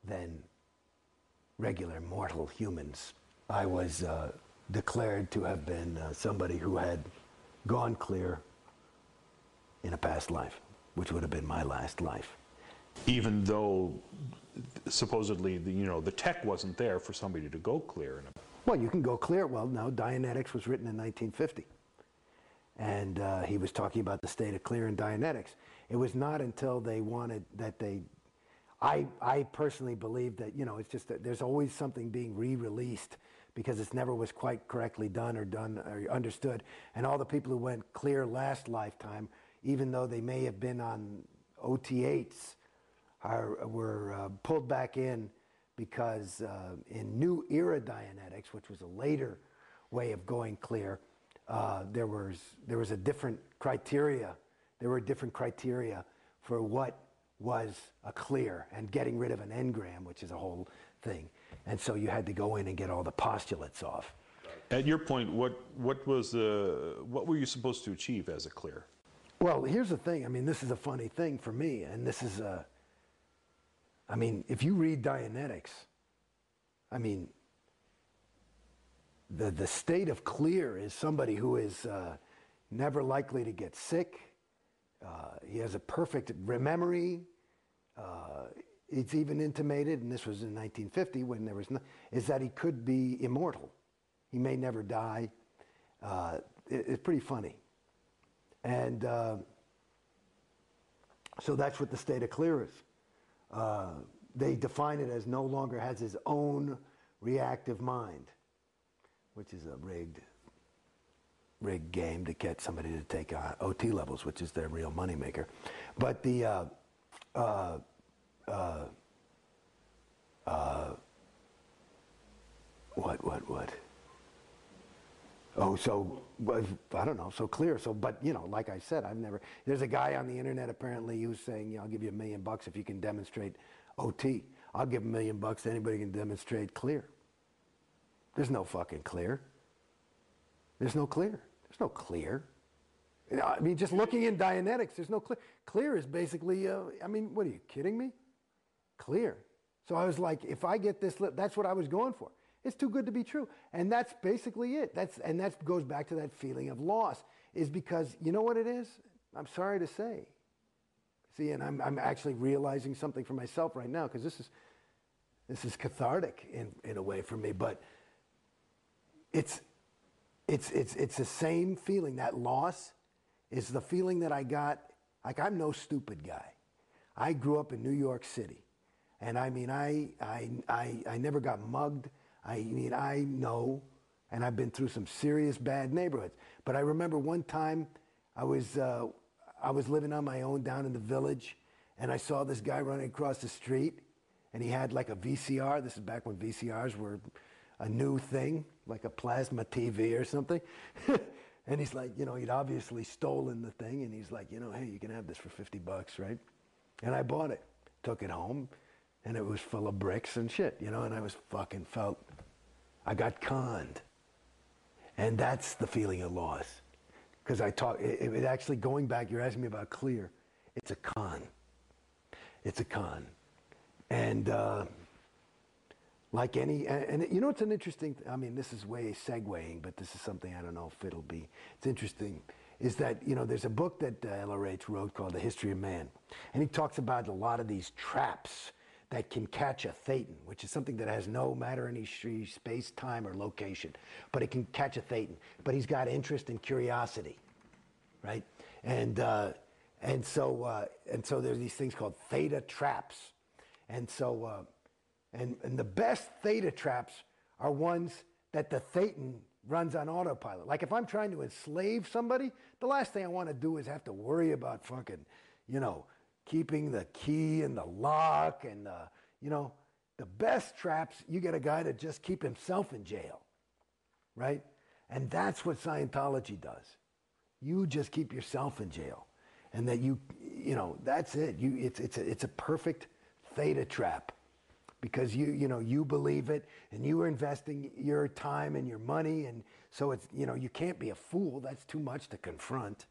than regular mortal humans. I was declared to have been somebody who had gone clear in a past life, which would have been my last life. Even though supposedly the tech wasn't there for somebody to go clear. Well, you can go clear. Well, no, Dianetics was written in 1950. And he was talking about the state of clear in Dianetics. It was not until they wanted that I personally believe that, it's just that there's always something being re-released because it never was quite correctly done or understood. And all the people who went clear last lifetime, even though they may have been on OT8s, were pulled back in because in New Era Dianetics, which was a later way of going clear, there was a different criteria. There were different criteria for what was a clear and getting rid of an engram, which is a whole thing. And so you had to go in and get all the postulates off. At your point, what were you supposed to achieve as a clear? Well, here's the thing. I mean, this is a funny thing for me, and this is if you read Dianetics, the state of clear is somebody who is never likely to get sick. He has a perfect memory. It's even intimated, and this was in 1950 when there was is that he could be immortal. He may never die. It's pretty funny. And so that's what the state of clear is. They define it as no longer has his own reactive mind, which is a rigged game to get somebody to take OT levels, which is their real moneymaker. But the what? Oh, so I don't know. So clear. So, but like I said, there's a guy on the internet apparently who's saying, I'll give you $1 million if you can demonstrate OT. I'll give $1 million to anybody who can demonstrate clear. There's no fucking clear. There's no clear. There's no clear. Just looking in Dianetics, there's no clear. Clear is basically, what are you kidding me? Clear. So I was like, if I get this, that's what I was going for. It's too good to be true. And that's basically it. That goes back to that feeling of loss, is because, you know what it is? I'm sorry to say. See, and I'm actually realizing something for myself right now, because this is cathartic in a way for me, but it's the same feeling. That loss is the feeling that I got. Like, I'm no stupid guy. I grew up in New York City, and I never got mugged. I know, and I've been through some serious bad neighborhoods. But I remember one time I was living on my own down in the village, and I saw this guy running across the street, and he had like a VCR. This is back when VCRs were a new thing, like a plasma TV or something. And he's like, he'd obviously stolen the thing, and he's like, hey, you can have this for $50, right? And I bought it, took it home, and it was full of bricks and shit, and I was I got conned. And that's the feeling of loss. Because it actually, going back, you're asking me about clear, it's a con. It's a con. And like any, and it's an interesting, this is way segueing, but this is something I don't know if it's interesting, is that, there's a book that LRH wrote called The History of Man. And he talks about a lot of these traps that can catch a thetan, which is something that has no matter any space, time, or location, but it can catch a thetan. But he's got interest and curiosity, right? And so there's these things called theta traps, and so and the best theta traps are ones that the thetan runs on autopilot. Like if I'm trying to enslave somebody, the last thing I want to do is have to worry about fucking, keeping the key and the lock and the best traps, you get a guy to just keep himself in jail, right? And that's what Scientology does. You just keep yourself in jail, and that that's it. It's a perfect theta trap, because you believe it, and you are investing your time and your money, and so it's you can't be a fool. That's too much to confront,